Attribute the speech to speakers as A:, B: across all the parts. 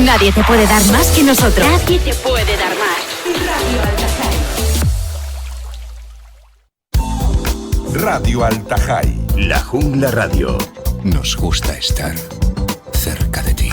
A: Nadie te puede dar más que nosotros. Nadie te puede dar más.
B: Radio Al-Tajai.
C: La Jungla Radio. Nos gusta estar cerca de ti.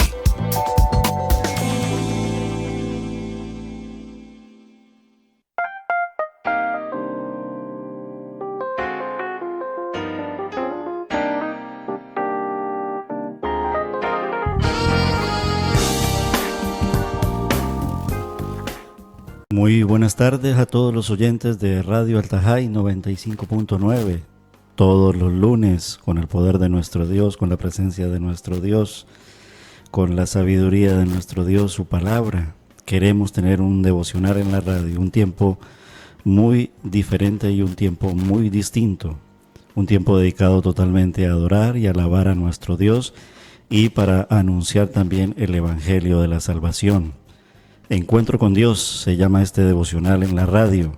D: Muy buenas tardes a todos los oyentes de Radio Al-Tajai 95.9. Todos los lunes, con el poder de nuestro Dios, con la presencia de nuestro Dios, con la sabiduría de nuestro Dios, su palabra. Queremos tener un devocional en la radio, un tiempo muy diferente y un tiempo muy distinto. Un tiempo dedicado totalmente a adorar y alabar a nuestro Dios y para anunciar también el Evangelio de la salvación. Encuentro con Dios se llama este devocional en la radio,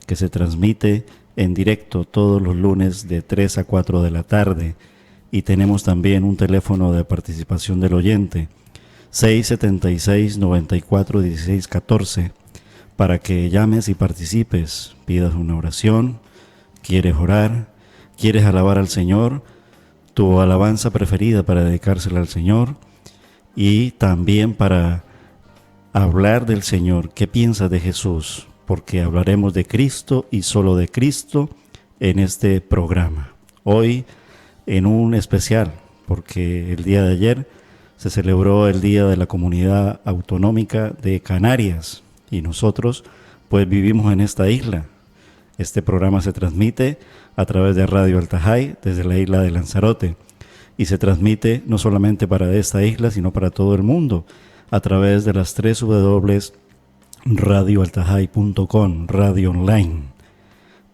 D: que se transmite en directo todos los lunes de 3 a 4 de la tarde, y tenemos también un teléfono de participación del oyente, 676-94-1614, para que llames y participes, pidas una oración, quieres orar, quieres alabar al Señor, tu alabanza preferida para dedicársela al Señor, y también para hablar del Señor, qué piensas de Jesús, porque hablaremos de Cristo y solo de Cristo en este programa. Hoy en un especial, porque el día de ayer se celebró el Día de la Comunidad Autonómica de Canarias y nosotros pues vivimos en esta isla. Este programa se transmite a través de Radio Al-Tajai desde la isla de Lanzarote y se transmite no solamente para esta isla sino para todo el mundo, a través de las 3 radioaltajai.com, radio online.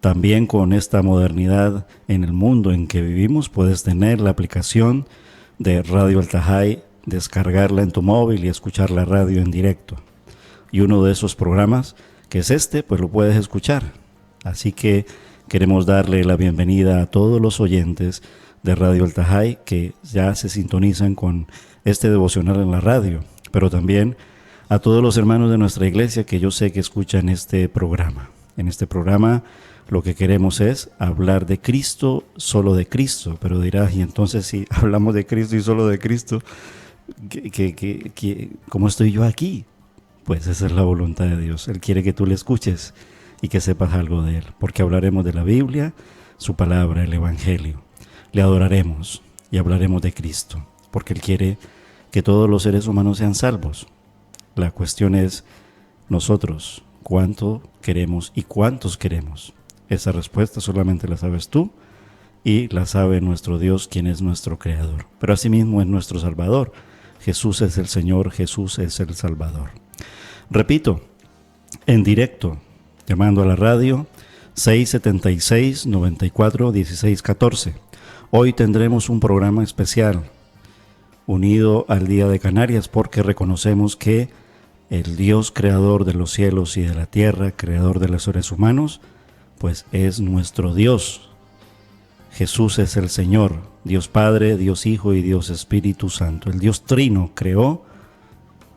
D: También con esta modernidad en el mundo en que vivimos, puedes tener la aplicación de Radio Al-Tajai, descargarla en tu móvil y escuchar la radio en directo. Y uno de esos programas, que es este, pues lo puedes escuchar. Así que queremos darle la bienvenida a todos los oyentes de Radio Al-Tajai que ya se sintonizan con este devocional en la radio, pero también a todos los hermanos de nuestra iglesia que yo sé que escuchan este programa. En este programa lo que queremos es hablar de Cristo, solo de Cristo, pero dirás, y entonces si hablamos de Cristo y solo de Cristo, ¿cómo estoy yo aquí? Pues esa es la voluntad de Dios. Él quiere que tú le escuches y que sepas algo de Él, porque hablaremos de la Biblia, su palabra, el Evangelio. Le adoraremos y hablaremos de Cristo, porque Él quiere que todos los seres humanos sean salvos. La cuestión es nosotros, cuánto queremos y cuántos queremos. Esa respuesta solamente la sabes tú y la sabe nuestro Dios, quien es nuestro Creador. Pero asimismo es nuestro Salvador. Jesús es el Señor, Jesús es el Salvador. Repito, en directo, llamando a la radio 676-94-1614. Hoy tendremos un programa especial unido al Día de Canarias, porque reconocemos que el Dios creador de los cielos y de la tierra, creador de los seres humanos, pues es nuestro Dios. Jesús es el Señor, Dios Padre, Dios Hijo y Dios Espíritu Santo. El Dios Trino creó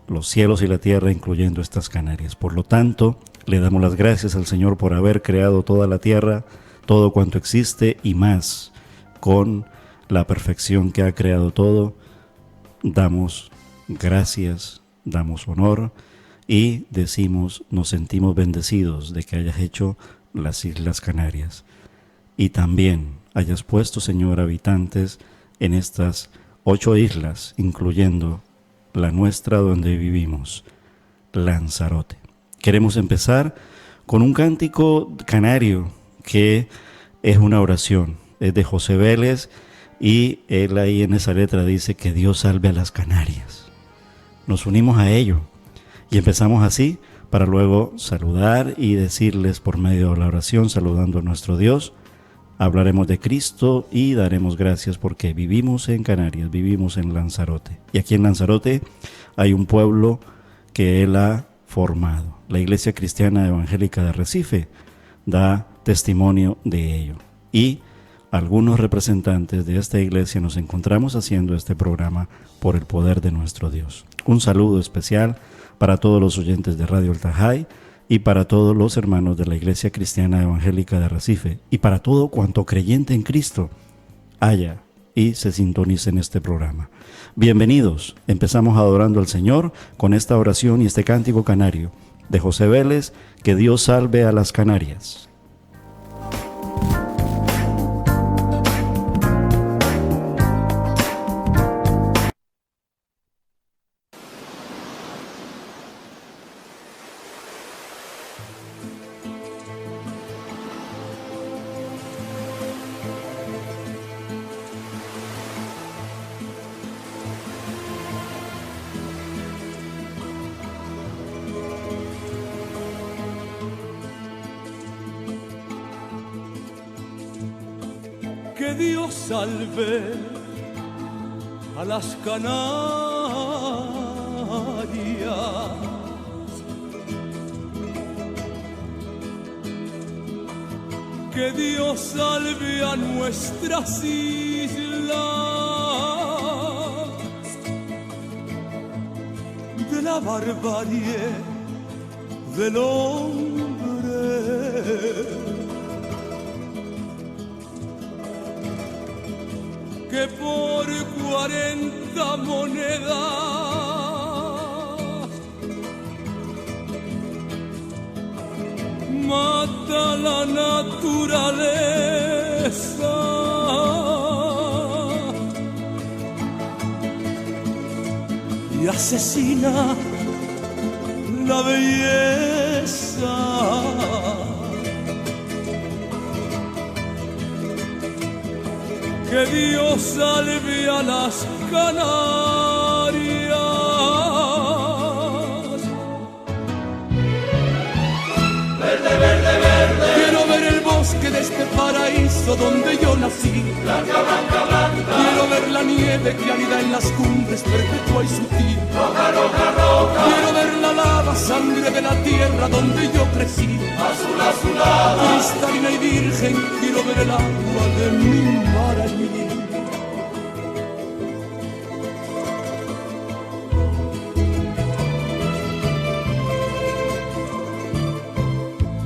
D: los cielos y la tierra, incluyendo estas Canarias. Por lo tanto, le damos las gracias al Señor por haber creado toda la tierra, todo cuanto existe y más, con la perfección que ha creado todo. Damos gracias, damos honor y decimos, nos sentimos bendecidos de que hayas hecho las Islas Canarias y también hayas puesto, Señor, habitantes en estas 8 islas, incluyendo la nuestra donde vivimos, Lanzarote. Queremos empezar con un cántico canario que es una oración, es de José Vélez. Y él ahí en esa letra dice que Dios salve a las Canarias. Nos unimos a ello y empezamos así para luego saludar y decirles por medio de la oración, saludando a nuestro Dios, hablaremos de Cristo y daremos gracias porque vivimos en Canarias, vivimos en Lanzarote. Y aquí en Lanzarote hay un pueblo que Él ha formado. La Iglesia Cristiana Evangélica de Arrecife da testimonio de ello. Y algunos representantes de esta iglesia nos encontramos haciendo este programa por el poder de nuestro Dios. Un saludo especial para todos los oyentes de Radio El Tajay y para todos los hermanos de la Iglesia Cristiana Evangélica de Arrecife y para todo cuanto creyente en Cristo haya y se sintonice en este programa. Bienvenidos, empezamos adorando al Señor con esta oración y este cántico canario de José Vélez, que Dios salve a las Canarias.
E: Que Dios salve a las Canarias, que Dios salve a nuestras islas de la barbarie del hombre, que por 40 monedas mata la naturaleza y asesina la belleza. Que Dios salve a las Canarias. Verde, verde, verde. Quiero ver el bosque de este paraíso donde yo nací. Blanca, blanca, blanca. Quiero ver la nieve que anida en las cumbres perpetua y sutil. Roja, roja, roja. Quiero ver la lava, sangre de la tierra donde yo crecí. Azul, azulada. Cristalina y virgen, quiero ver el agua de mi mar allí.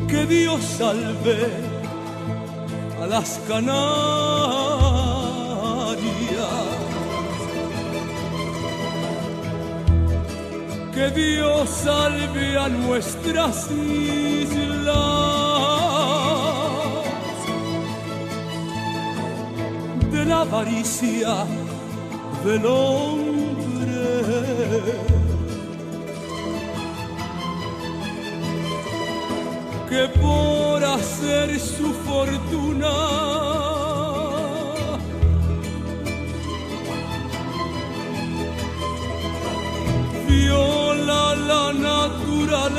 E: Que Dios salve a las Canarias, que Dios salve a nuestras islas de la avaricia del hombre, que por hacer su fortuna viola la naturaleza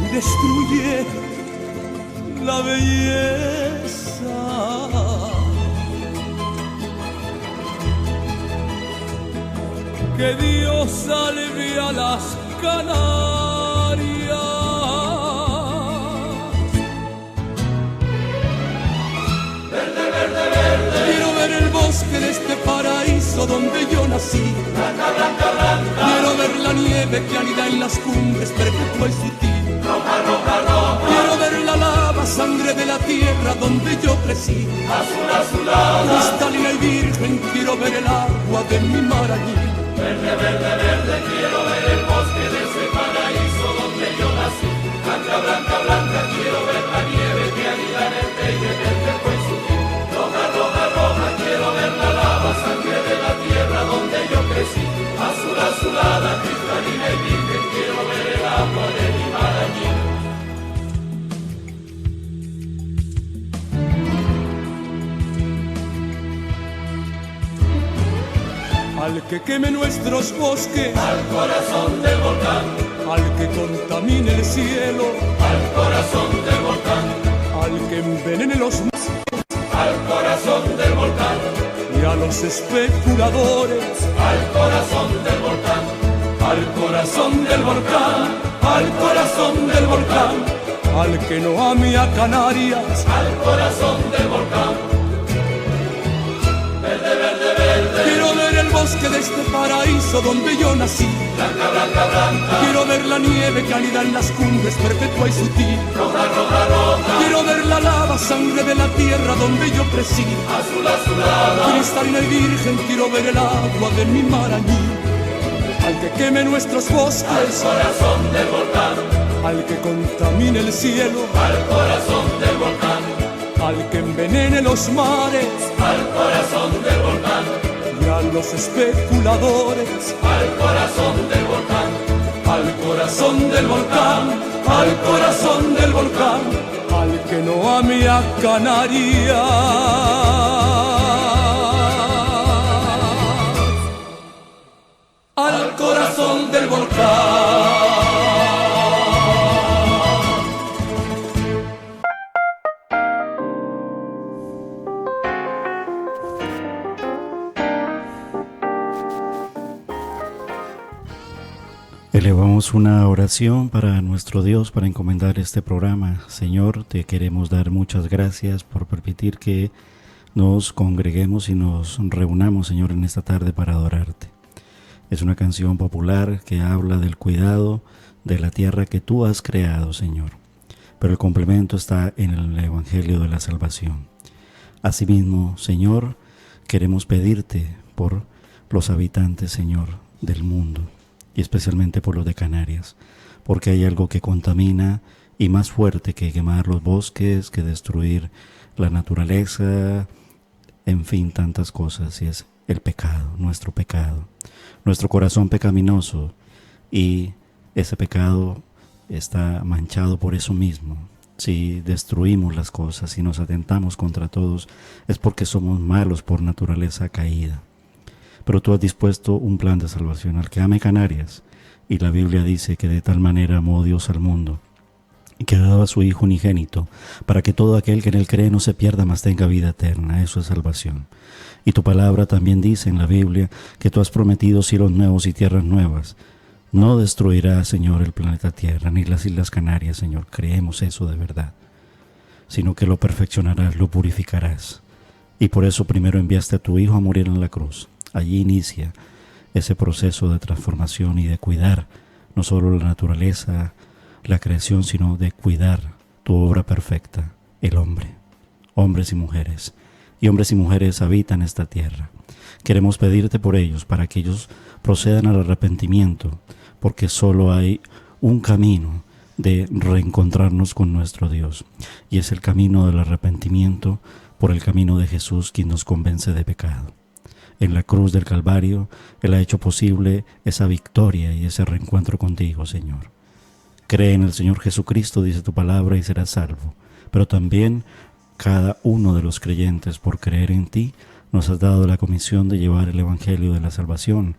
E: y destruye la belleza. Que Dios salve a las Canarias. Verde, verde, verde. Quiero ver el bosque de este paraíso donde yo nací. Blanca, blanca, blanca. Quiero ver la nieve que anida en las cumbres perpetua y sutil. Roja, roja, roja. Quiero ver la lava, sangre de la tierra donde yo crecí. Azul, azulada. Cristalina y virgen, quiero ver el agua de mi mar allí. Verde, verde, verde, quiero ver el bosque de ese paraíso donde yo nací. Blanca, blanca, blanca, quiero ver la nieve que anida en el peine perpetuo y sutil. Roja, roja, roja, quiero ver la lava, sangre de la tierra donde yo crecí. Azul, azulada, cristalina y virgen, quiero ver el agua de mi mar allí. Al que queme nuestros bosques, al corazón del volcán. Al que contamine el cielo, al corazón del volcán. Al que envenene los mares, al corazón del volcán. Y a los especuladores, al corazón del volcán. al corazón del volcán, al corazón del volcán, al que no ame a Canarias, al corazón del volcán. Verde, verde, verde. Quiero ver el bosque de este paraíso donde yo nací. Blanca, blanca, blanca. Quiero ver la nieve cálida en las cumbres, perpetua y sutil. Roja, roja, roja. Quiero ver la lava, sangre de la tierra donde yo crecí. Azul, azulada. Cristalina y virgen, quiero ver el agua de mi Marañí. Al que queme nuestros bosques, al corazón del volcán. Al que contamine el cielo, al corazón del volcán. Al que envenene los mares, al corazón del volcán. Y a los especuladores, al corazón del volcán. Al corazón del volcán, al corazón del volcán. Al que no ame a Canarias, al corazón del volcán.
D: Elevamos una oración para nuestro Dios para encomendar este programa. Señor, te queremos dar muchas gracias por permitir que nos congreguemos y nos reunamos, Señor, en esta tarde para adorarte. Es una canción popular que habla del cuidado de la tierra que tú has creado, Señor. Pero el complemento está en el Evangelio de la Salvación. Asimismo, Señor, queremos pedirte por los habitantes, Señor, del mundo, y especialmente por los de Canarias, porque hay algo que contamina y más fuerte que quemar los bosques, que destruir la naturaleza, en fin, tantas cosas, y es el pecado, nuestro corazón pecaminoso, y ese pecado está manchado por eso mismo. Si destruimos las cosas, si nos atentamos contra todos, es porque somos malos por naturaleza caída. Pero tú has dispuesto un plan de salvación al que ame Canarias, y la Biblia dice que de tal manera amó Dios al mundo, y que ha dado a su Hijo unigénito, para que todo aquel que en él cree no se pierda, mas tenga vida eterna. Eso es salvación. Y tu palabra también dice en la Biblia que tú has prometido cielos nuevos y tierras nuevas. No destruirás, Señor, el planeta Tierra, ni las Islas Canarias, Señor, creemos eso de verdad, sino que lo perfeccionarás, lo purificarás. Y por eso primero enviaste a tu Hijo a morir en la cruz. Allí inicia ese proceso de transformación y de cuidar no solo la naturaleza, la creación, sino de cuidar tu obra perfecta, el hombre. Hombres y mujeres habitan esta tierra. Queremos pedirte por ellos, para que ellos procedan al arrepentimiento, porque solo hay un camino de reencontrarnos con nuestro Dios, y es el camino del arrepentimiento por el camino de Jesús, quien nos convence de pecado. En la cruz del Calvario, Él ha hecho posible esa victoria y ese reencuentro contigo, Señor. Cree en el Señor Jesucristo, dice tu palabra, y serás salvo. Pero también cada uno de los creyentes, por creer en ti, nos has dado la comisión de llevar el Evangelio de la salvación,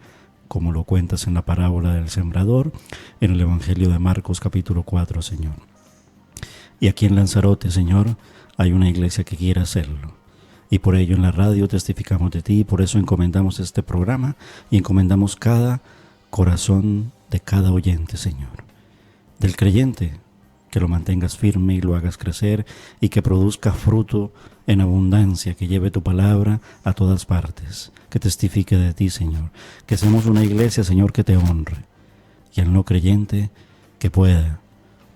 D: como lo cuentas en la parábola del sembrador, en el Evangelio de Marcos capítulo 4, Señor. Y aquí en Lanzarote, Señor, hay una iglesia que quiere hacerlo. Y por ello en la radio testificamos de ti, y por eso encomendamos este programa y encomendamos cada corazón de cada oyente, Señor. Del creyente, que lo mantengas firme y lo hagas crecer, y que produzca fruto en abundancia, que lleve tu palabra a todas partes, que testifique de ti, Señor. Que seamos una iglesia, Señor, que te honre. Y al no creyente, que pueda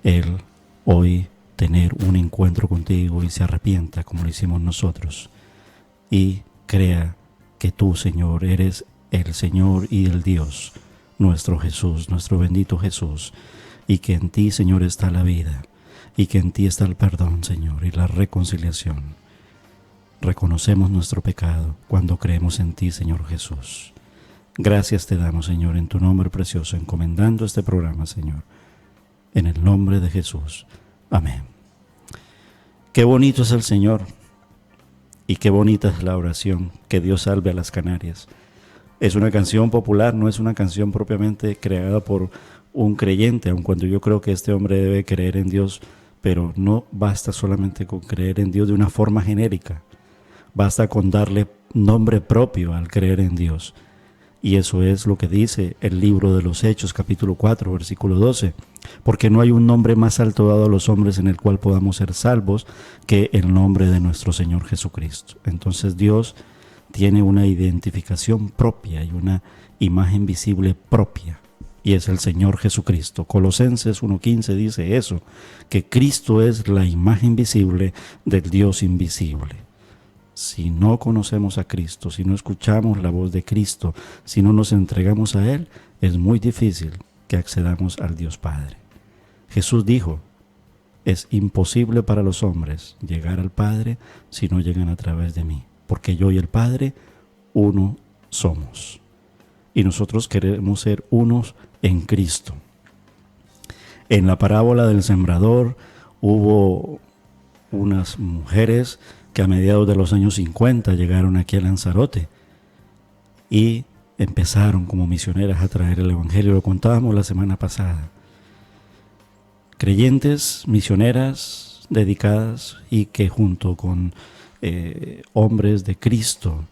D: él hoy tener un encuentro contigo y se arrepienta como lo hicimos nosotros. Y crea que tú, Señor, eres el Señor y el Dios, nuestro Jesús, nuestro bendito Jesús, y que en ti, Señor, está la vida, y que en ti está el perdón, Señor, y la reconciliación. Reconocemos nuestro pecado cuando creemos en ti, Señor Jesús. Gracias te damos, Señor, en tu nombre precioso, encomendando este programa, Señor, en el nombre de Jesús. Amén. Qué bonito es el Señor. Y qué bonita es la oración, que Dios salve a las Canarias. Es una canción popular, no es una canción propiamente creada por un creyente, aun cuando yo creo que este hombre debe creer en Dios, pero no basta solamente con creer en Dios de una forma genérica. Basta con darle nombre propio al creer en Dios. Y eso es lo que dice el libro de los Hechos, capítulo 4, versículo 12. Porque no hay un nombre más alto dado a los hombres en el cual podamos ser salvos que el nombre de nuestro Señor Jesucristo. Entonces Dios tiene una identificación propia y una imagen visible propia, y es el Señor Jesucristo. Colosenses 1:15 dice eso, que Cristo es la imagen visible del Dios invisible. Si no conocemos a Cristo, si no escuchamos la voz de Cristo, si no nos entregamos a Él, es muy difícil que accedamos al Dios Padre. Jesús dijo, es imposible para los hombres llegar al Padre si no llegan a través de mí, porque yo y el Padre uno somos. Y nosotros queremos ser unos en Cristo. En la parábola del sembrador hubo unas mujeres que a mediados de los años 50 llegaron aquí a Lanzarote y empezaron como misioneras a traer el Evangelio. Lo contábamos la semana pasada. Creyentes, misioneras dedicadas, y que junto con hombres de Cristo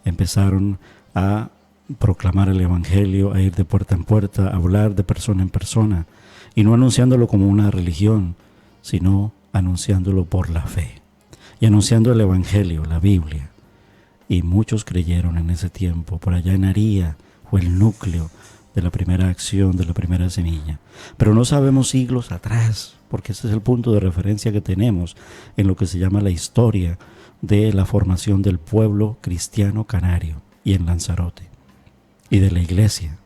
D: empezaron a proclamar el Evangelio, a ir de puerta en puerta, a hablar de persona en persona, y no anunciándolo como una religión, sino anunciándolo por la fe y anunciando el Evangelio, la Biblia. Y muchos creyeron en ese tiempo. Por allá en Aría fue el núcleo de la primera acción, de la primera semilla. Pero no sabemos siglos atrás, porque ese es el punto de referencia que tenemos en lo que se llama la historia de la formación del pueblo cristiano canario y en Lanzarote, y de la iglesia,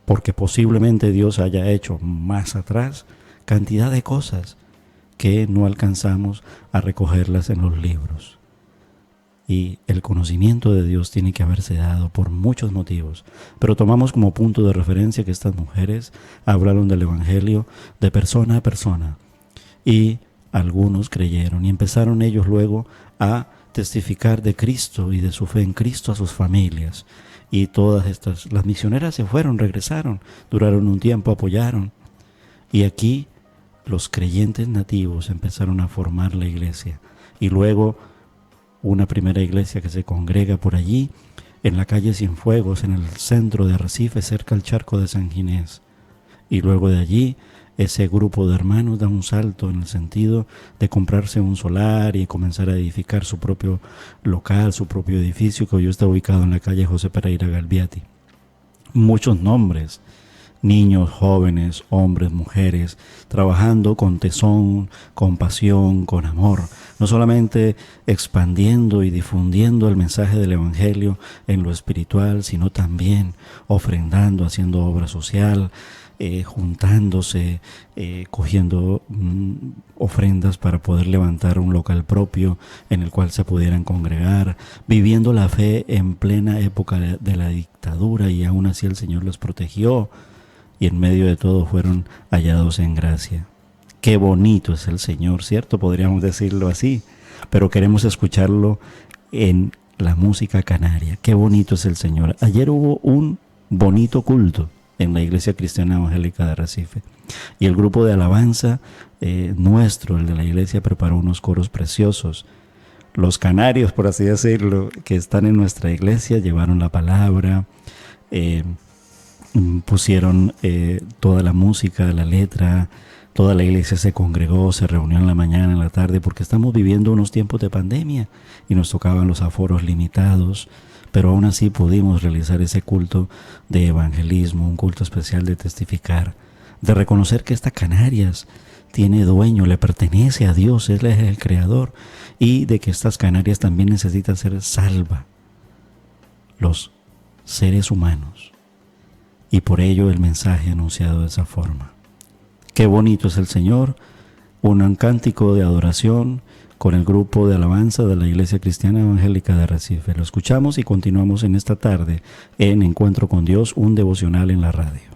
D: porque posiblemente Dios haya hecho más atrás cantidad de cosas que no alcanzamos a recogerlas en los libros. Y el conocimiento de Dios tiene que haberse dado por muchos motivos, pero tomamos como punto de referencia que estas mujeres hablaron del Evangelio de persona a persona, y algunos creyeron, y empezaron ellos luego a testificar de Cristo y de su fe en Cristo a sus familias. Y todas estas, las misioneras se fueron, regresaron, duraron un tiempo, apoyaron. Y aquí los creyentes nativos empezaron a formar la iglesia. Y luego una primera iglesia que se congrega por allí, en la calle Cienfuegos, en el centro de Arrecife, cerca al charco de San Ginés. Y luego de allí, ese grupo de hermanos da un salto en el sentido de comprarse un solar y comenzar a edificar su propio local, su propio edificio, que hoy está ubicado en la calle José Pereira Galviati. Muchos nombres, niños, jóvenes, hombres, mujeres, trabajando con tesón, con pasión, con amor, no solamente expandiendo y difundiendo el mensaje del Evangelio en lo espiritual, sino también ofrendando, haciendo obra social, juntándose, cogiendo ofrendas para poder levantar un local propio en el cual se pudieran congregar, viviendo la fe en plena época de la dictadura, y aún así el Señor los protegió, y en medio de todo fueron hallados en gracia. Qué bonito es el Señor, ¿cierto? Podríamos decirlo así, pero queremos escucharlo en la música canaria. Qué bonito es el Señor. Ayer hubo un bonito culto en la Iglesia Cristiana Evangélica de Arrecife, y el grupo de alabanza nuestro, el de la iglesia, preparó unos coros preciosos. Los canarios, por así decirlo, que están en nuestra iglesia, llevaron la palabra, pusieron toda la música, la letra. Toda la iglesia se congregó, se reunió en la mañana, en la tarde, porque estamos viviendo unos tiempos de pandemia y nos tocaban los aforos limitados, pero aún así pudimos realizar ese culto de evangelismo, un culto especial de testificar, de reconocer que esta Canarias tiene dueño, le pertenece a Dios, Él es el creador, y de que estas Canarias también necesitan ser salvas, los seres humanos, y por ello el mensaje anunciado de esa forma. Qué bonito es el Señor, un cántico de adoración con el grupo de alabanza de la Iglesia Cristiana Evangélica de Arrecife. Lo escuchamos y continuamos en esta tarde en Encuentro con Dios, un devocional en la radio.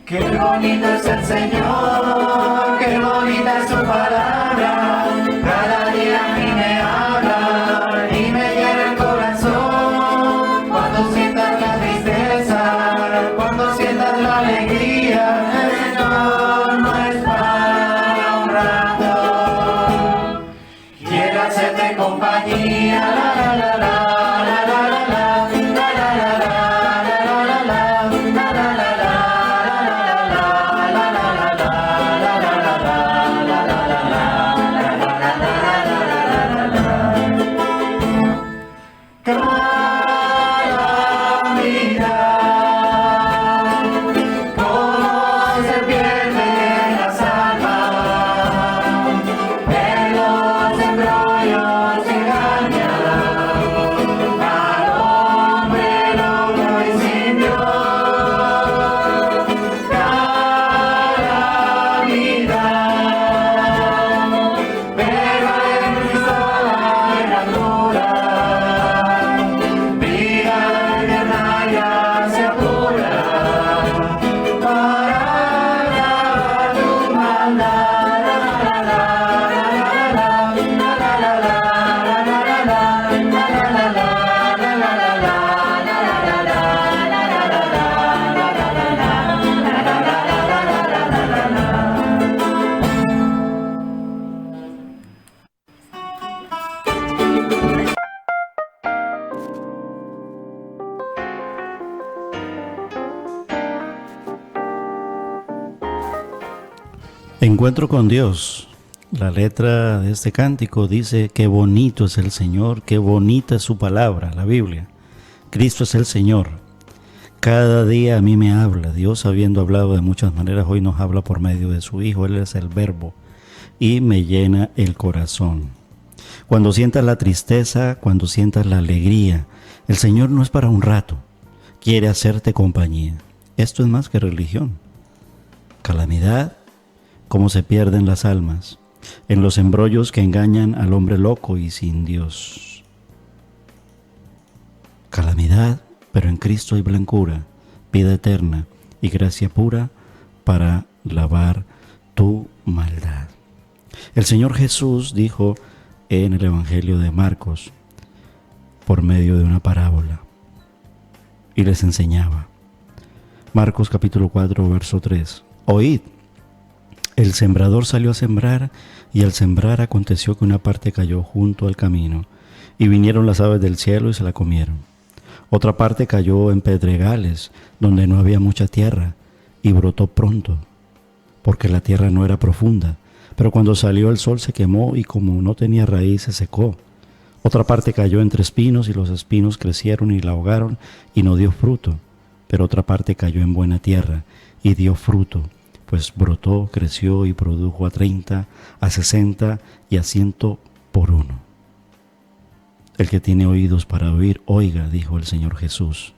F: Qué bonito es el Señor, qué bonita es su palabra, compañía, la la la la la la la.
D: Encuentro con Dios. La letra de este cántico dice: qué bonito es el Señor, qué bonita es su palabra, la Biblia. Cristo es el Señor. Cada día a mí me habla. Dios, habiendo hablado de muchas maneras, hoy nos habla por medio de su Hijo. Él es el Verbo y me llena el corazón. Cuando sientas la tristeza, cuando sientas la alegría, el Señor no es para un rato. Quiere hacerte compañía. Esto es más que religión. Calamidad, cómo se pierden las almas en los embrollos que engañan al hombre loco y sin Dios. Calamidad, pero en Cristo hay blancura, vida eterna y gracia pura para lavar tu maldad. El Señor Jesús dijo en el Evangelio de Marcos, por medio de una parábola, y les enseñaba. Marcos capítulo 4, verso 3. Oíd. El sembrador salió a sembrar, y al sembrar aconteció que una parte cayó junto al camino, y vinieron las aves del cielo y se la comieron. Otra parte cayó en pedregales, donde no había mucha tierra, y brotó pronto, porque la tierra no era profunda. Pero cuando salió el sol se quemó, y como no tenía raíz se secó. Otra parte cayó entre espinos, y los espinos crecieron y la ahogaron, y no dio fruto. Pero otra parte cayó en buena tierra, y dio fruto, pues brotó, creció y produjo a 30, a 60 y a 100 por uno. El que tiene oídos para oír, oiga, dijo el Señor Jesús.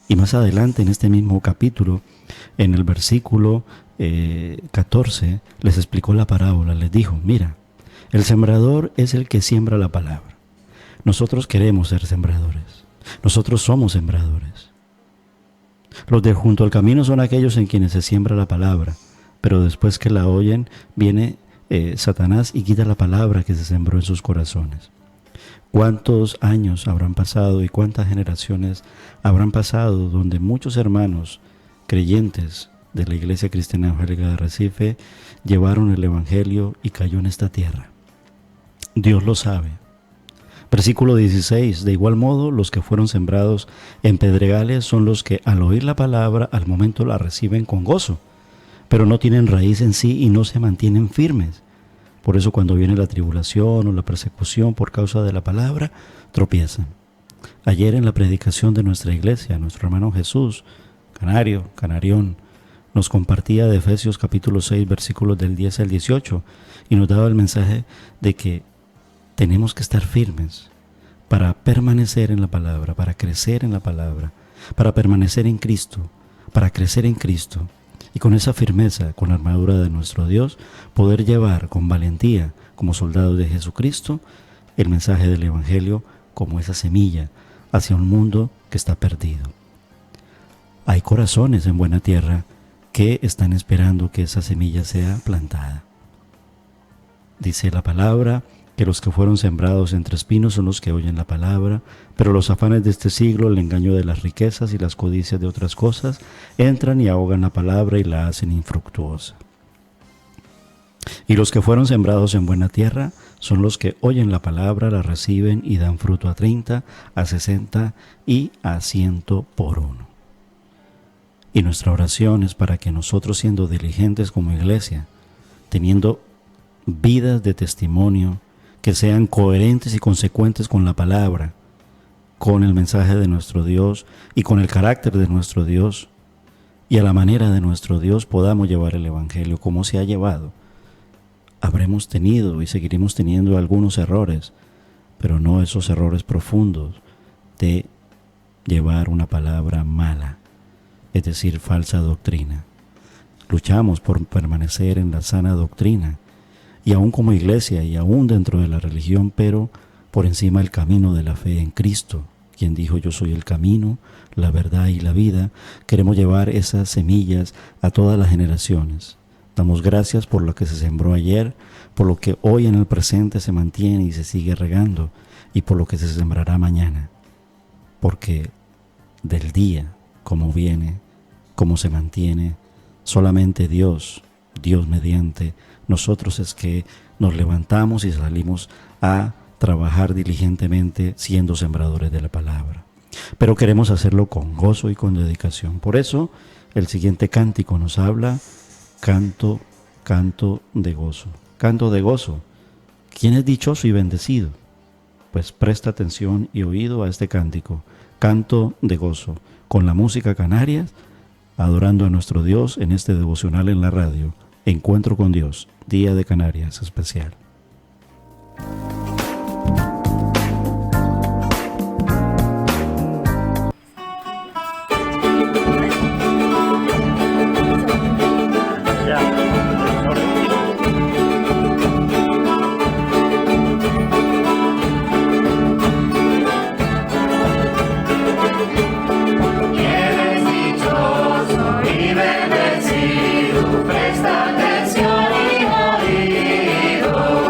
D: Y más adelante en este mismo capítulo, en el versículo 14, les explicó la parábola, les dijo: mira, el sembrador es el que siembra la palabra. Nosotros queremos ser sembradores, nosotros somos sembradores. Los de junto al camino son aquellos en quienes se siembra la palabra, pero después que la oyen, viene Satanás y quita la palabra que se sembró en sus corazones. ¿Cuántos años habrán pasado y cuántas generaciones habrán pasado donde muchos hermanos creyentes de la Iglesia Cristiana Evangélica de Recife llevaron el Evangelio y cayó en esta tierra? Dios lo sabe. Versículo 16, de igual modo, los que fueron sembrados en pedregales son los que al oír la palabra, al momento la reciben con gozo, pero no tienen raíz en sí y no se mantienen firmes. Por eso cuando viene la tribulación o la persecución por causa de la palabra, tropiezan. Ayer en la predicación de nuestra iglesia, nuestro hermano Jesús, Canarión, nos compartía de Efesios capítulo 6, versículos del 10 al 18, y nos daba el mensaje de que tenemos que estar firmes para permanecer en la palabra, para crecer en la palabra, para permanecer en Cristo, para crecer en Cristo. Y con esa firmeza, con la armadura de nuestro Dios, poder llevar con valentía, como soldados de Jesucristo, el mensaje del Evangelio como esa semilla hacia un mundo que está perdido. Hay corazones en buena tierra que están esperando que esa semilla sea plantada. Dice la palabra que los que fueron sembrados entre espinos son los que oyen la palabra, pero los afanes de este siglo, el engaño de las riquezas y las codicias de otras cosas, entran y ahogan la palabra y la hacen infructuosa. Y los que fueron sembrados en buena tierra son los que oyen la palabra, la reciben y dan fruto a 30, a 60 y a 100 por uno. Y nuestra oración es para que nosotros, siendo diligentes como iglesia, teniendo vidas de testimonio que sean coherentes y consecuentes con la palabra, con el mensaje de nuestro Dios y con el carácter de nuestro Dios, y a la manera de nuestro Dios podamos llevar el Evangelio como se ha llevado. Habremos tenido y seguiremos teniendo algunos errores, pero no esos errores profundos de llevar una palabra mala, es decir, falsa doctrina. Luchamos por permanecer en la sana doctrina, y aún como iglesia y aún dentro de la religión, pero por encima del camino de la fe en Cristo, quien dijo: yo soy el camino, la verdad y la vida. Queremos llevar esas semillas a todas las generaciones. Damos gracias por lo que se sembró ayer, por lo que hoy en el presente se mantiene y se sigue regando, y por lo que se sembrará mañana. Porque del día, como viene, como se mantiene, solamente Dios mediante nosotros es que nos levantamos y salimos a trabajar diligentemente siendo sembradores de la palabra. Pero queremos hacerlo con gozo y con dedicación. Por eso el siguiente cántico nos habla: canto de gozo. Canto de gozo. ¿Quién es dichoso y bendecido? Pues presta atención y oído a este cántico. Canto de gozo, con la música Canarias, adorando a nuestro Dios en este devocional en la radio. Encuentro con Dios, Día de Canarias especial.
F: Presta atención y oído.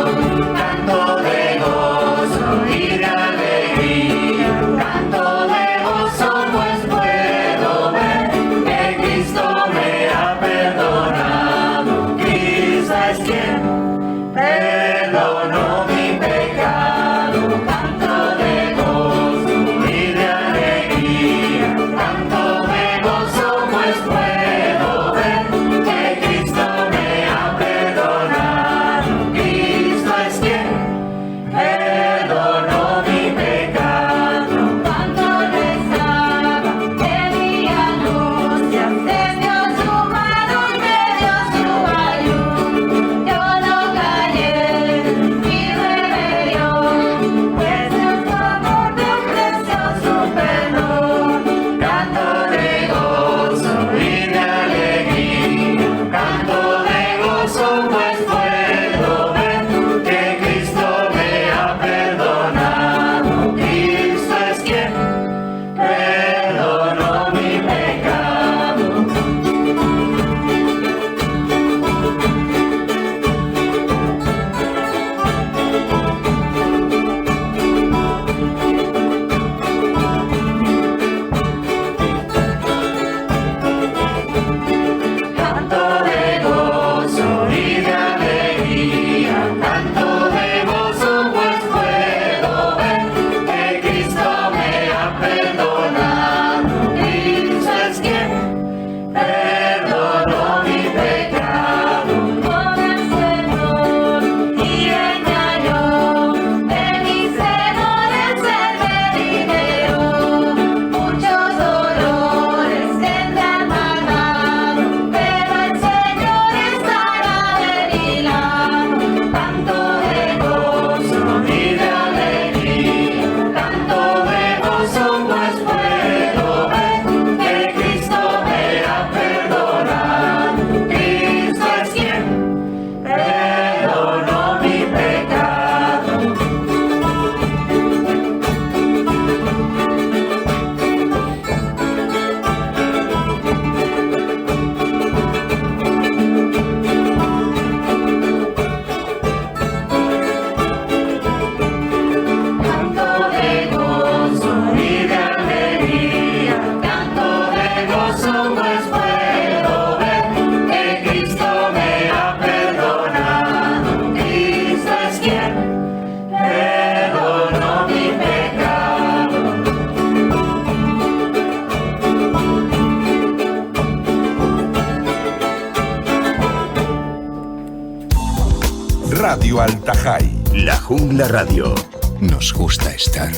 B: Al-Tajay.
C: La Jungla Radio. Nos gusta estar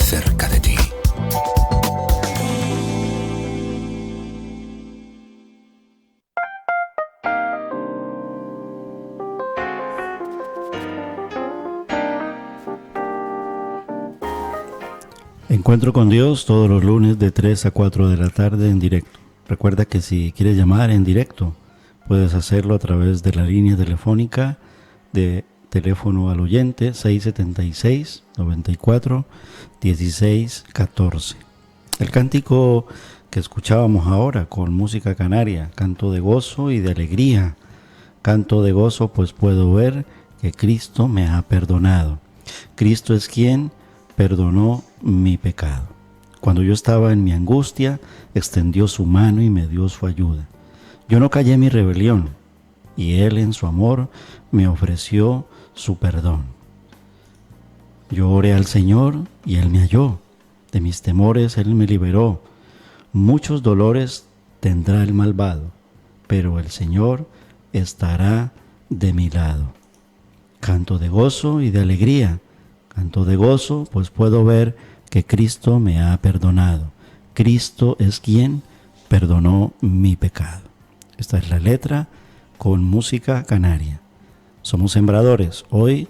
C: cerca de ti.
D: Encuentro con Dios todos los lunes de 3 a 4 de la tarde en directo. Recuerda que si quieres llamar en directo, puedes hacerlo a través de la línea telefónica de teléfono al oyente 676-94-16-14. El cántico que escuchábamos ahora con música canaria, canto de gozo y de alegría. Canto de gozo, pues puedo ver que Cristo me ha perdonado. Cristo es quien perdonó mi pecado. Cuando yo estaba en mi angustia, extendió su mano y me dio su ayuda. Yo no callé mi rebelión, y Él en su amor me ofreció su perdón. Yo oré al Señor y Él me halló. De mis temores Él me liberó. Muchos dolores tendrá el malvado, pero el Señor estará de mi lado. Canto de gozo y de alegría. Canto de gozo, pues puedo ver que Cristo me ha perdonado. Cristo es quien perdonó mi pecado. Esta es la letra con música canaria. Somos sembradores. Hoy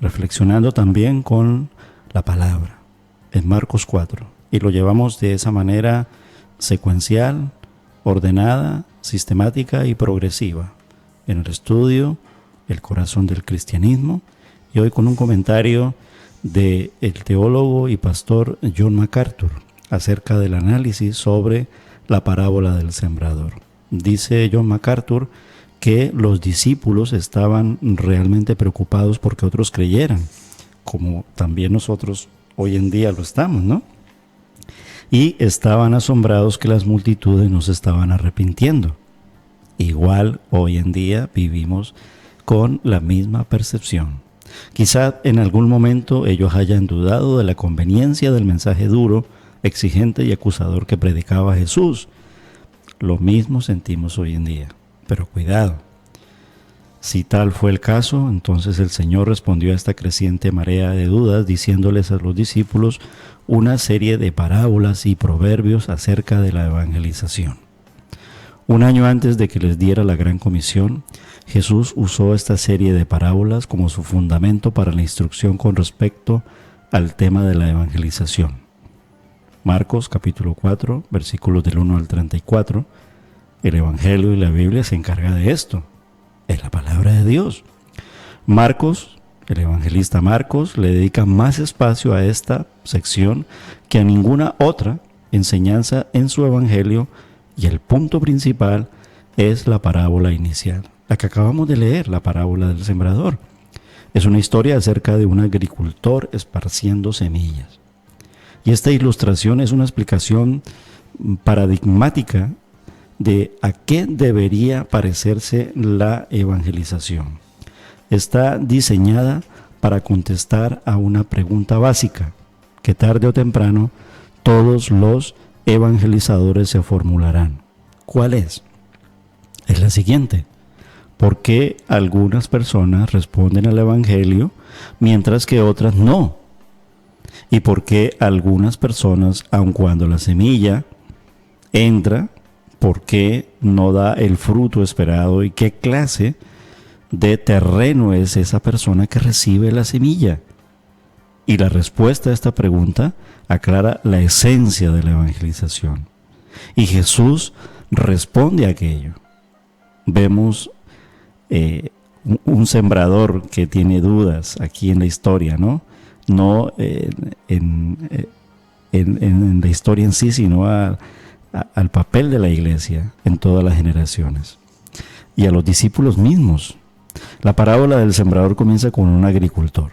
D: reflexionando también con la palabra en Marcos 4. Y lo llevamos de esa manera secuencial, ordenada, sistemática y progresiva. En el estudio, el corazón del cristianismo. Y hoy con un comentario del teólogo y pastor John MacArthur acerca del análisis sobre la parábola del sembrador. Dice John MacArthur que los discípulos estaban realmente preocupados porque otros creyeran, como también nosotros hoy en día lo estamos, ¿no? Y estaban asombrados que las multitudes no se estaban arrepintiendo. Igual hoy en día vivimos con la misma percepción. Quizá en algún momento ellos hayan dudado de la conveniencia del mensaje duro, exigente y acusador que predicaba Jesús. Lo mismo sentimos hoy en día, pero cuidado. Si tal fue el caso, entonces el Señor respondió a esta creciente marea de dudas, diciéndoles a los discípulos una serie de parábolas y proverbios acerca de la evangelización. Un año antes de que les diera la gran comisión, Jesús usó esta serie de parábolas como su fundamento para la instrucción con respecto al tema de la evangelización. Marcos capítulo 4, versículos del 1 al 34. El Evangelio y la Biblia se encarga de esto. Es la palabra de Dios. Marcos, el evangelista Marcos, le dedica más espacio a esta sección que a ninguna otra enseñanza en su Evangelio, y el punto principal es la parábola inicial, la que acabamos de leer, la parábola del sembrador. Es una historia acerca de un agricultor esparciendo semillas. Y esta ilustración es una explicación paradigmática de a qué debería parecerse la evangelización. Está diseñada para contestar a una pregunta básica que tarde o temprano todos los evangelizadores se formularán. ¿Cuál es? Es la siguiente: ¿por qué algunas personas responden al evangelio mientras que otras no? ¿Y por qué algunas personas, aun cuando la semilla entra, por qué no da el fruto esperado? ¿Y qué clase de terreno es esa persona que recibe la semilla? Y la respuesta a esta pregunta aclara la esencia de la evangelización. Y Jesús responde a aquello. Vemos un sembrador que tiene dudas aquí en la historia, ¿no? No en la historia en sí, sino al papel de la iglesia en todas las generaciones. Y a los discípulos mismos. La parábola del sembrador comienza con un agricultor.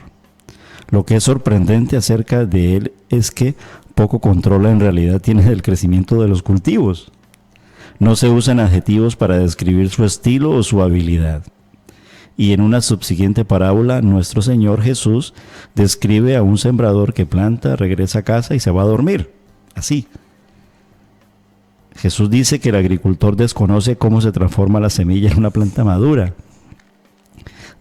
D: Lo que es sorprendente acerca de él es que poco control en realidad tiene del crecimiento de los cultivos. No se usan adjetivos para describir su estilo o su habilidad. Y en una subsiguiente parábola, nuestro Señor Jesús describe a un sembrador que planta, regresa a casa y se va a dormir. Así. Jesús dice que el agricultor desconoce cómo se transforma la semilla en una planta madura.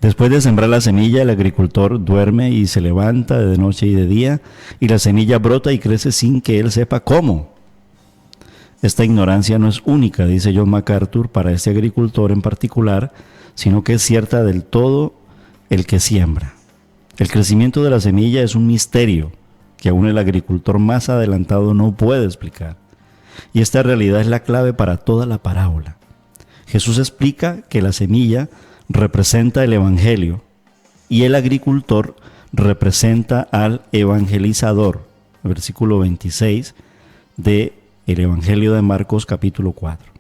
D: Después de sembrar la semilla, el agricultor duerme y se levanta de noche y de día, y la semilla brota y crece sin que él sepa cómo. Esta ignorancia no es única, dice John MacArthur, para este agricultor en particular, sino que es cierta del todo el que siembra. El crecimiento de la semilla es un misterio que aún el agricultor más adelantado no puede explicar. Y esta realidad es la clave para toda la parábola. Jesús explica que la semilla representa el Evangelio y el agricultor representa al evangelizador. Versículo 26 del Evangelio de Marcos capítulo 4.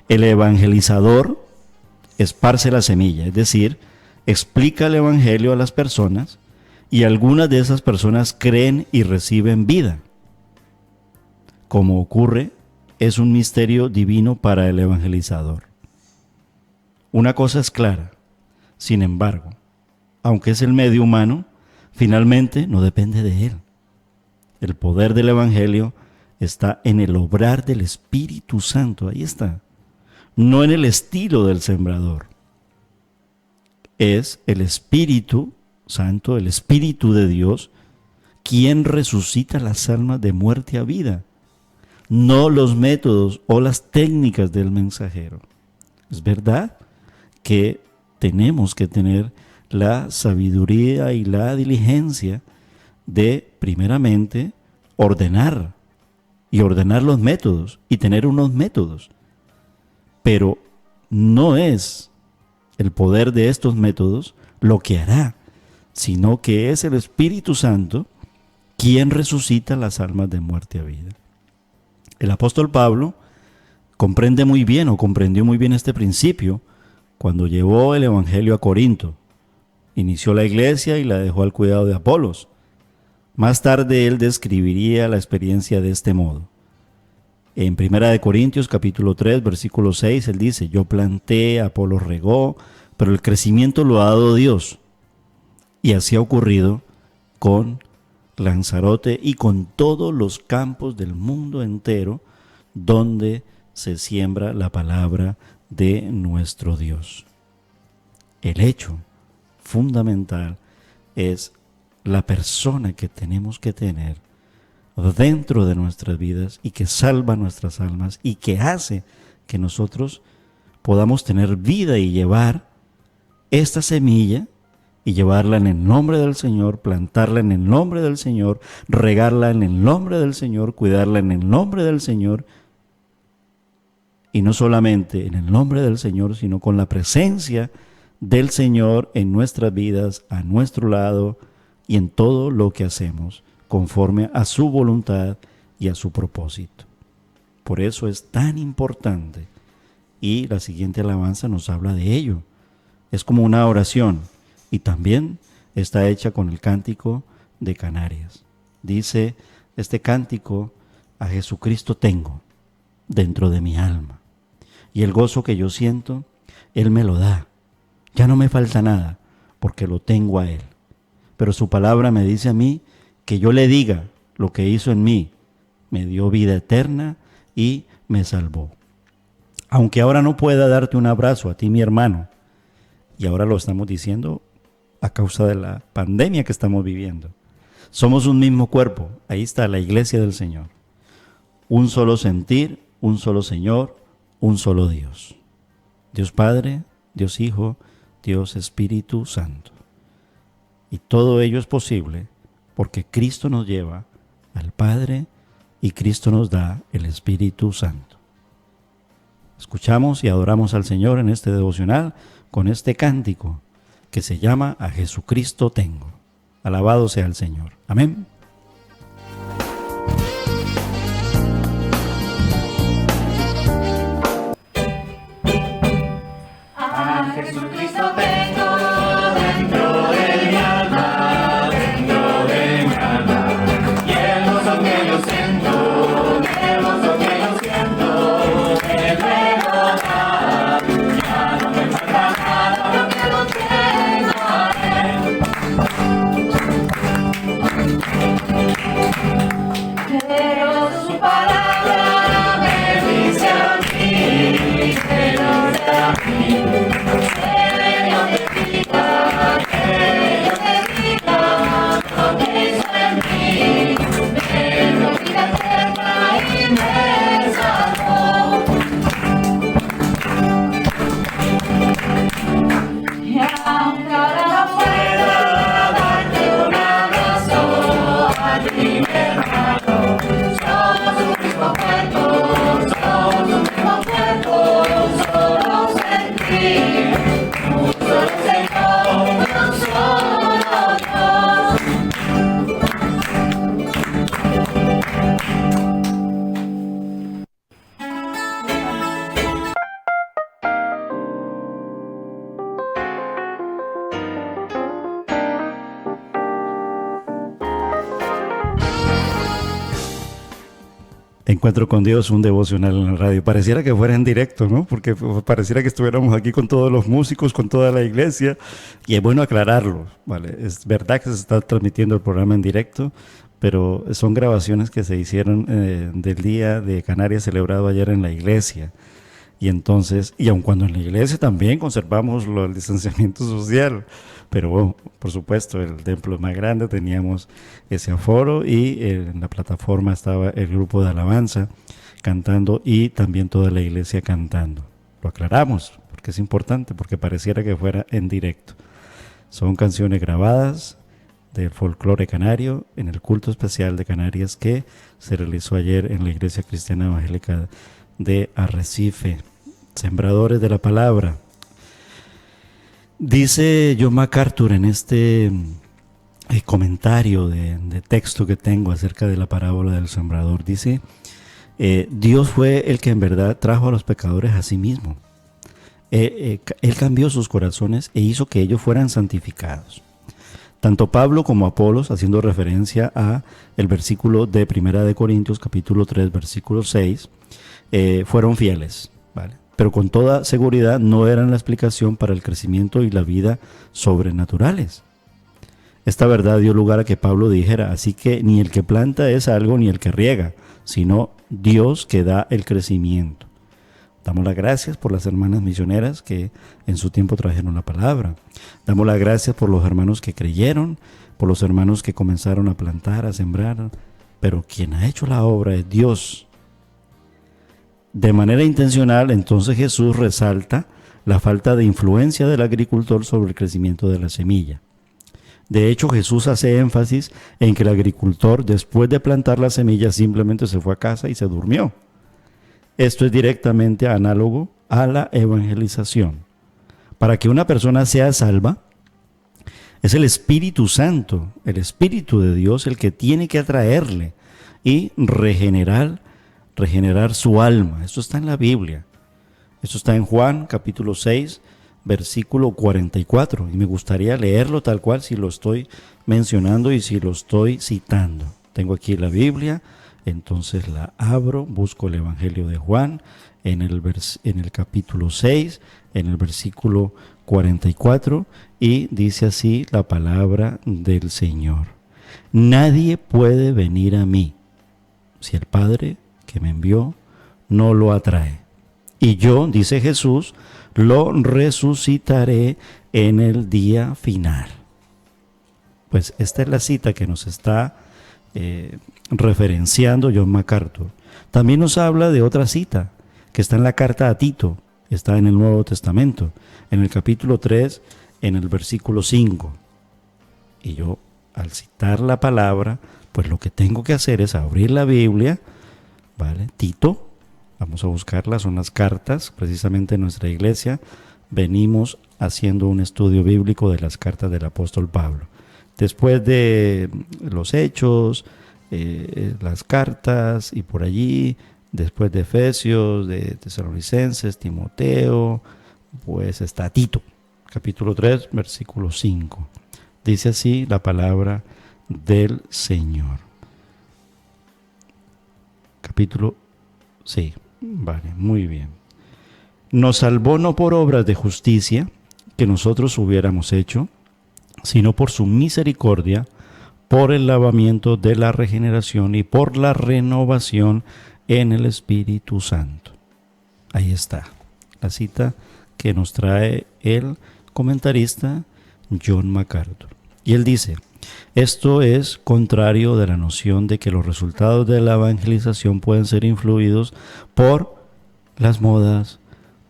D: El evangelizador esparce la semilla, es decir, explica el Evangelio a las personas y algunas de esas personas creen y reciben vida. Como ocurre, es un misterio divino para el evangelizador. Una cosa es clara, sin embargo, aunque es el medio humano, finalmente no depende de él. El poder del Evangelio está en el obrar del Espíritu Santo, ahí está, no en el estilo del sembrador. Es el Espíritu Santo, el Espíritu de Dios, quien resucita las almas de muerte a vida, no los métodos o las técnicas del mensajero. Es verdad que tenemos que tener la sabiduría y la diligencia de, primeramente, ordenar los métodos y tener unos métodos. Pero no es el poder de estos métodos lo que hará, sino que es el Espíritu Santo quien resucita las almas de muerte a vida. El apóstol Pablo comprendió muy bien este principio cuando llevó el Evangelio a Corinto. Inició la iglesia y la dejó al cuidado de Apolos. Más tarde él describiría la experiencia de este modo. En 1 Corintios capítulo 3, versículo 6, él dice: yo planté, Apolos regó, pero el crecimiento lo ha dado Dios. Y así ha ocurrido con Lanzarote y con todos los campos del mundo entero donde se siembra la palabra de nuestro Dios. El hecho fundamental es la persona que tenemos que tener dentro de nuestras vidas y que salva nuestras almas y que hace que nosotros podamos tener vida y llevar esta semilla y llevarla en el nombre del Señor, plantarla en el nombre del Señor, regarla en el nombre del Señor, cuidarla en el nombre del Señor, y no solamente en el nombre del Señor, sino con la presencia del Señor en nuestras vidas, a nuestro lado y en todo lo que hacemos, conforme a su voluntad y a su propósito. Por eso es tan importante, y la siguiente alabanza nos habla de ello. Es como una oración, y también está hecha con el cántico de Canarias. Dice este cántico: a Jesucristo tengo dentro de mi alma, y el gozo que yo siento, Él me lo da. Ya no me falta nada, porque lo tengo a Él. Pero su palabra me dice a mí que yo le diga lo que hizo en mí. Me dio vida eterna y me salvó. Aunque ahora no pueda darte un abrazo a ti, mi hermano, y ahora lo estamos diciendo a causa de la pandemia que estamos viviendo. Somos un mismo cuerpo, ahí está la iglesia del Señor. Un solo sentir, un solo Señor, un solo Dios. Dios Padre, Dios Hijo, Dios Espíritu Santo. Y todo ello es posible porque Cristo nos lleva al Padre y Cristo nos da el Espíritu Santo. Escuchamos y adoramos al Señor en este devocional con este cántico que se llama A Jesucristo tengo. Alabado sea el Señor. Amén.
F: A Jesucristo tengo dentro de mi alma, dentro de mi alma. Y el gozo que yo siento, el gozo que yo siento, Él me lo da. Ya no me falta nada porque lo tengo a Él.
D: Encuentro con Dios, un devocional en la radio. Pareciera que fuera en directo, ¿no? Porque pareciera que estuviéramos aquí con todos los músicos, con toda la iglesia. Y es bueno aclararlo, ¿vale? Es verdad que se está transmitiendo el programa en directo, pero son grabaciones que se hicieron del Día de Canarias celebrado ayer en la iglesia. Y entonces, y aun cuando en la iglesia también conservamos el distanciamiento social, pero bueno, por supuesto, el templo más grande, teníamos ese aforo y en la plataforma estaba el grupo de alabanza cantando y también toda la iglesia cantando. Lo aclaramos porque es importante, porque pareciera que fuera en directo. Son canciones grabadas del folclore canario en el culto especial de Canarias que se realizó ayer en la Iglesia Cristiana Evangélica de Arrecife. Sembradores de la palabra. Dice John MacArthur en este comentario de texto que tengo acerca de la parábola del sembrador, dice, Dios fue el que en verdad trajo a los pecadores a sí mismo. Él cambió sus corazones e hizo que ellos fueran santificados. Tanto Pablo como Apolos, haciendo referencia a el versículo de 1 de Corintios capítulo 3 versículo 6, fueron fieles, ¿vale? Pero con toda seguridad no eran la explicación para el crecimiento y la vida sobrenaturales. Esta verdad dio lugar a que Pablo dijera, así que ni el que planta es algo ni el que riega, sino Dios que da el crecimiento. Damos las gracias por las hermanas misioneras que en su tiempo trajeron la palabra. Damos las gracias por los hermanos que creyeron, por los hermanos que comenzaron a plantar, a sembrar, pero quien ha hecho la obra es Dios. De manera intencional, entonces Jesús resalta la falta de influencia del agricultor sobre el crecimiento de la semilla. De hecho, Jesús hace énfasis en que el agricultor, después de plantar la semilla, simplemente se fue a casa y se durmió. Esto es directamente análogo a la evangelización. Para que una persona sea salva, es el Espíritu Santo, el Espíritu de Dios, el que tiene que atraerle y regenerar su alma. Esto está en la Biblia. Esto está en Juan capítulo 6, versículo 44. Y me gustaría leerlo tal cual si lo estoy mencionando y si lo estoy citando. Tengo aquí la Biblia, entonces la abro, busco el Evangelio de Juan en el capítulo 6, en el versículo 44, y dice así la palabra del Señor. Nadie puede venir a mí si el Padre que me envió no lo atrae. Y yo, dice Jesús, lo resucitaré en el día final. Pues esta es la cita que nos está referenciando John MacArthur. También nos habla de otra cita que está en la carta a Tito, está en el Nuevo Testamento, en el capítulo 3, en el versículo 5. Y yo, al citar la palabra, pues lo que tengo que hacer es abrir la Biblia, ¿vale? Tito, vamos a buscarla, son las cartas, precisamente en nuestra iglesia venimos haciendo un estudio bíblico de las cartas del apóstol Pablo. Después de los Hechos, las cartas y por allí, después de Efesios, de Tesalonicenses, Timoteo, pues está Tito, capítulo 3, versículo 5. Dice así la palabra del Señor. Capítulo, sí, vale, muy bien. Nos salvó no por obras de justicia que nosotros hubiéramos hecho, sino por su misericordia, por el lavamiento de la regeneración y por la renovación en el Espíritu Santo. Ahí está la cita que nos trae el comentarista John MacArthur. Y él dice, esto es contrario de la noción de que los resultados de la evangelización pueden ser influidos por las modas,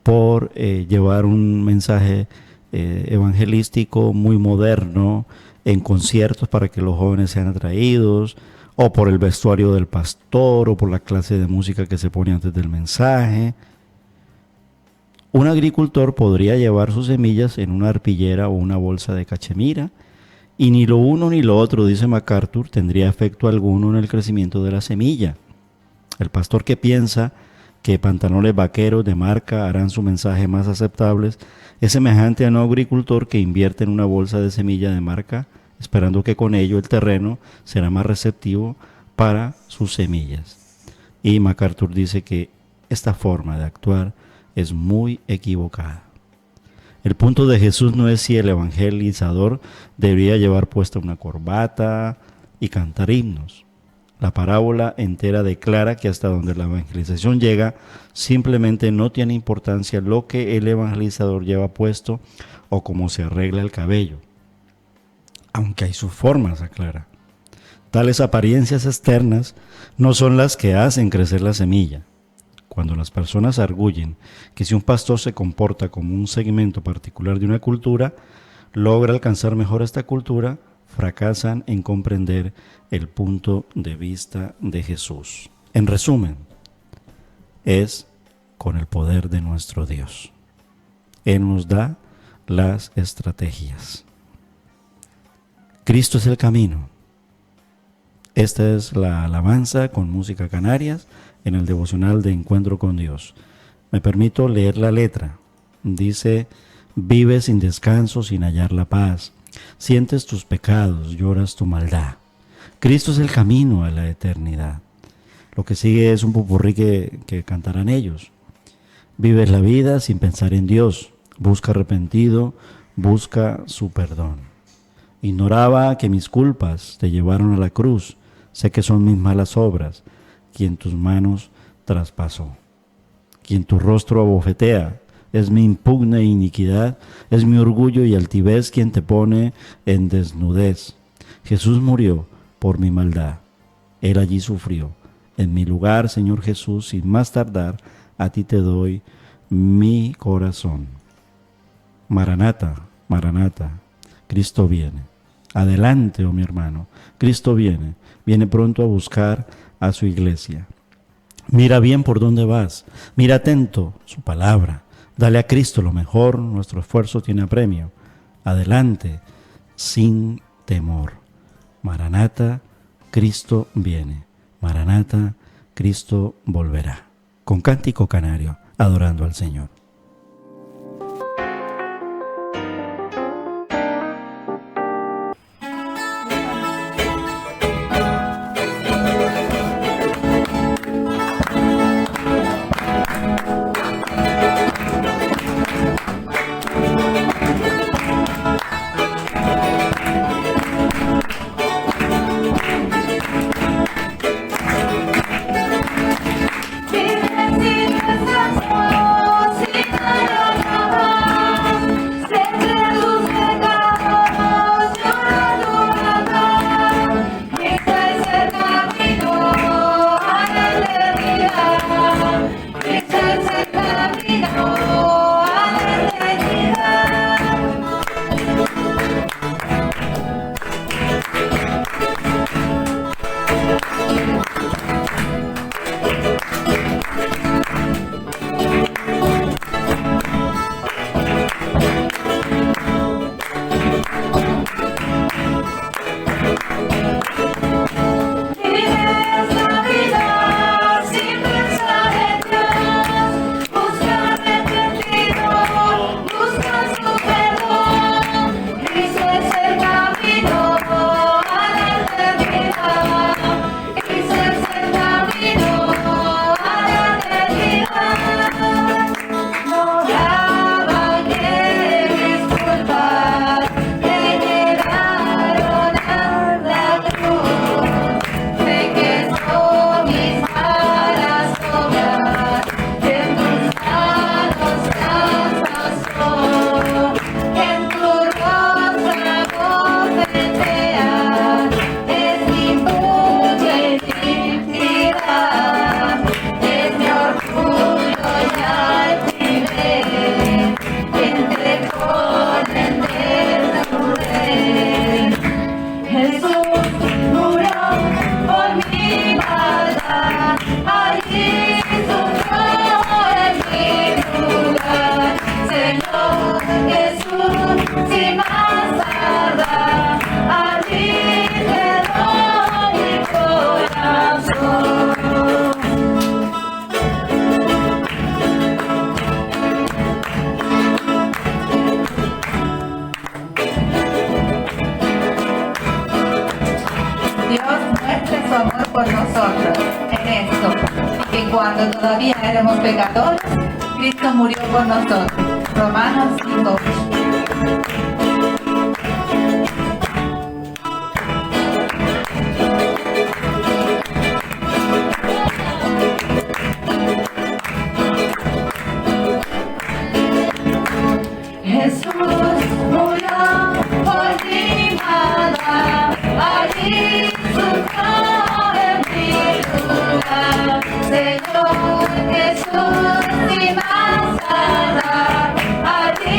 D: por llevar un mensaje evangelístico muy moderno en conciertos para que los jóvenes sean atraídos, o por el vestuario del pastor, o por la clase de música que se pone antes del mensaje. Un agricultor podría llevar sus semillas en una arpillera o una bolsa de cachemira, y ni lo uno ni lo otro, dice MacArthur, tendría efecto alguno en el crecimiento de la semilla. El pastor que piensa que pantalones vaqueros de marca harán su mensaje más aceptables es semejante a un agricultor que invierte en una bolsa de semilla de marca, esperando que con ello el terreno será más receptivo para sus semillas. Y MacArthur dice que esta forma de actuar es muy equivocada. El punto de Jesús no es si el evangelizador debería llevar puesta una corbata y cantar himnos. La parábola entera declara que hasta donde la evangelización llega, simplemente no tiene importancia lo que el evangelizador lleva puesto o cómo se arregla el cabello. Aunque hay sus formas, aclara. Tales apariencias externas no son las que hacen crecer la semilla. Cuando las personas arguyen que si un pastor se comporta como un segmento particular de una cultura, logra alcanzar mejor esta cultura, fracasan en comprender el punto de vista de Jesús. En resumen, es con el poder de nuestro Dios. Él nos da las estrategias. Cristo es el camino. Esta es la alabanza con música Canarias en el devocional de Encuentro con Dios. Me permito leer la letra. Dice: vive sin descanso, sin hallar la paz. Sientes tus pecados, lloras tu maldad. Cristo es el camino a la eternidad. Lo que sigue es un popurrí que cantarán ellos. Vives la vida sin pensar en Dios. Busca arrepentido, busca su perdón. Ignoraba que mis culpas te llevaron a la cruz. Sé que son mis malas obras quien tus manos traspasó. Quien tu rostro abofetea, es mi impugna iniquidad, es mi orgullo y altivez quien te pone en desnudez. Jesús murió por mi maldad, Él allí sufrió. En mi lugar, Señor Jesús, sin más tardar, a ti te doy mi corazón. Maranata, Maranata, Cristo viene. Adelante, oh mi hermano, Cristo viene pronto a buscar a su iglesia. Mira bien por dónde vas, mira atento su palabra, dale a Cristo lo mejor, nuestro esfuerzo tiene apremio. Adelante, sin temor. Maranata, Cristo viene. Maranata, Cristo volverá. Con cántico canario, adorando al Señor.
G: Dios muestre su amor por nosotros en esto. cuando todavía éramos pecadores, Cristo murió por nosotros. Romanos 5. Jesús murió por mi maldad, allí sufrió en mi lugar. Señor Jesús, y más allá, allí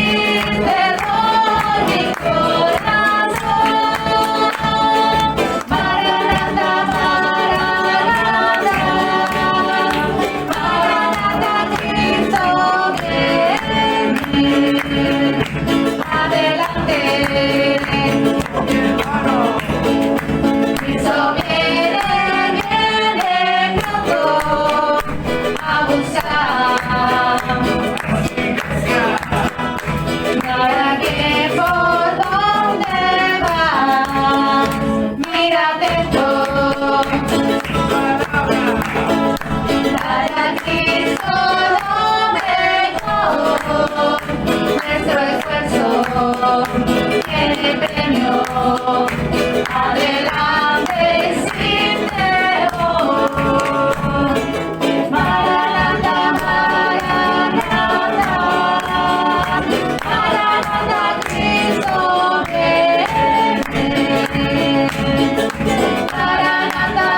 G: te doy mi corazón. Maranatha, Maranatha, Maranatha, Cristo viene. Adelante, Cristo viene, viene pronto a buscar, para que por donde va, mira atento, para Cristo lo mejor, nuestro esfuerzo tiene premio. Adelante sin temor. Maranatha, Maranatha, Maranatha, Cristo viene. Maranatha,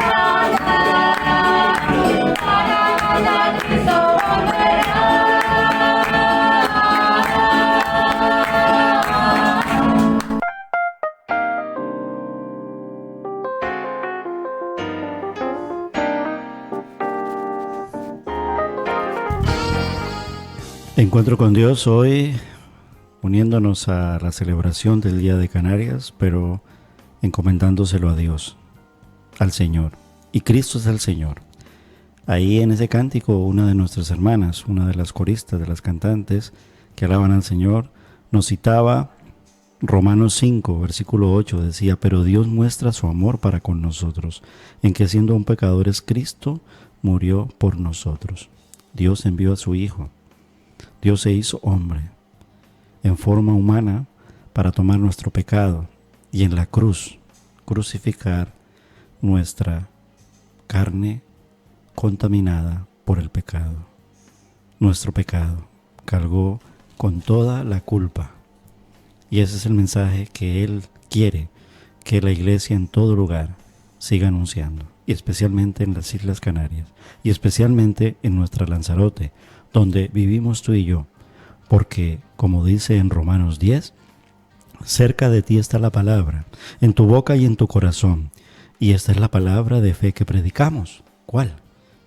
G: Maranatha, Maranatha, Cristo volverá.
D: Encuentro con Dios hoy, uniéndonos a la celebración del Día de Canarias, pero encomendándoselo a Dios, al Señor. Y Cristo es el Señor. Ahí en ese cántico, una de nuestras hermanas, una de las coristas, de las cantantes que alaban al Señor, nos citaba Romanos 5, versículo 8, decía: pero Dios muestra su amor para con nosotros, en que siendo aún pecadores, Cristo murió por nosotros. Dios envió a su Hijo. Dios se hizo hombre en forma humana para tomar nuestro pecado y en la cruz crucificar nuestra carne contaminada por el pecado. Nuestro pecado cargó con toda la culpa. Y ese es el mensaje que Él quiere que la iglesia en todo lugar siga anunciando, y especialmente en las Islas Canarias, y especialmente en nuestra Lanzarote, donde vivimos tú y yo, porque, como dice en Romanos 10, cerca de ti está la palabra, en tu boca y en tu corazón, y esta es la palabra de fe que predicamos. ¿Cuál?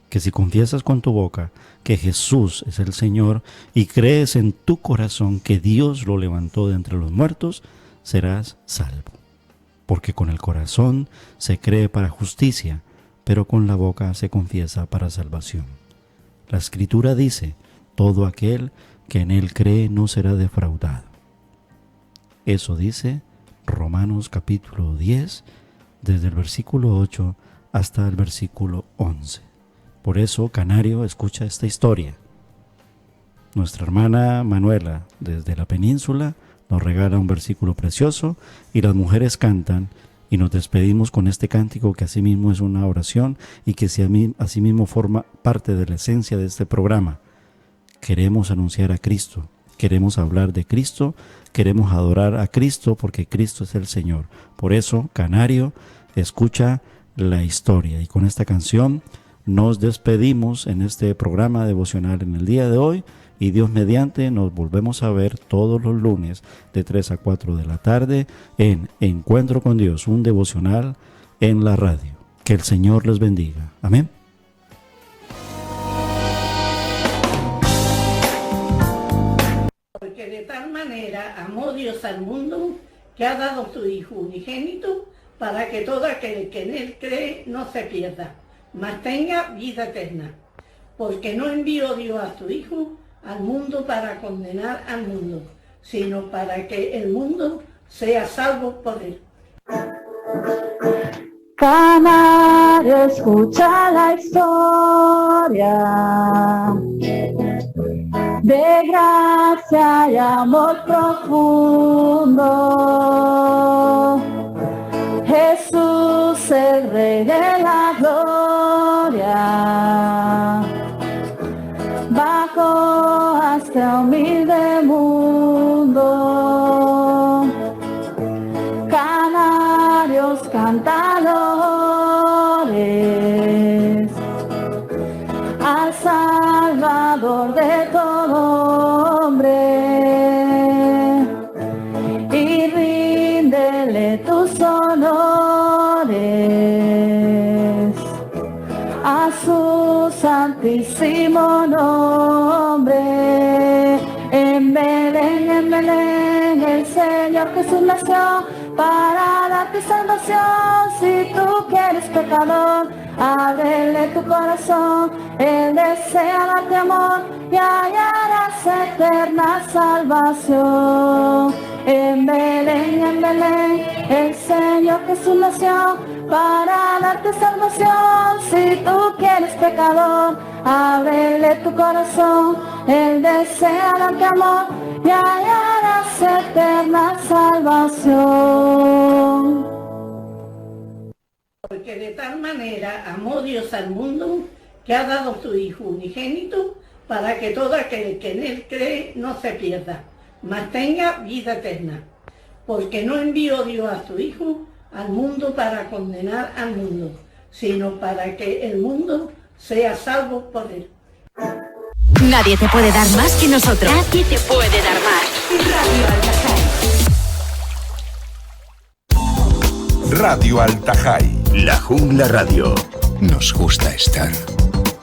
D: Que si confiesas con tu boca que Jesús es el Señor y crees en tu corazón que Dios lo levantó de entre los muertos, serás salvo. Porque con el corazón se cree para justicia, pero con la boca se confiesa para salvación. La Escritura dice: todo aquel que en Él cree no será defraudado. Eso dice Romanos capítulo 10, desde el versículo 8 hasta el versículo 11. Por eso, Canario, escucha esta historia. Nuestra hermana Manuela, desde la península, nos regala un versículo precioso y las mujeres cantan, y nos despedimos con este cántico que asimismo es una oración y que asimismo forma parte de la esencia de este programa. Queremos anunciar a Cristo, queremos hablar de Cristo, queremos adorar a Cristo porque Cristo es el Señor. Por eso, Canario, escucha la historia. Y con esta canción nos despedimos en este programa devocional en el día de hoy, y Dios mediante nos volvemos a ver todos los lunes de 3 a 4 de la tarde en Encuentro con Dios, un devocional en la radio. Que el Señor les bendiga. Amén.
H: Porque de tal manera amó Dios al mundo que ha dado su Hijo unigénito para que todo aquel que en Él cree no se pierda, mas tenga vida eterna. Porque no envió Dios a su Hijo al mundo para condenar al mundo, sino para que el mundo sea salvo por Él.
I: Canario, escucha la historia de gracia y amor profundo. Jesús, el Rey de la gloria, bajó a este humilde mundo. Canarios cantadores, al Salvador de todo hombre, y ríndele tus honores a su santísimo nombre. En Belén, el Señor Jesús nació para darte salvación. Si tú quieres pecador, ábrele tu corazón. Él desea darte amor y hallarás eterna salvación. En Belén, el Señor Jesús nació para darte salvación. Si tú quieres pecador, ábrele tu corazón. Él desea darte amor y hallarás eterna salvación.
H: Porque de tal manera amó Dios al mundo que ha dado su Hijo unigénito para que todo aquel que en él cree no se pierda, mas tenga vida eterna. Porque no envió Dios a su Hijo al mundo para condenar al mundo, sino para que el mundo sea salvo por él.
A: Nadie te puede dar más que nosotros. Nadie te puede dar más.
B: Radio Al Tajai.
C: La Jungla Radio. Nos gusta estar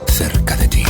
C: cerca de ti.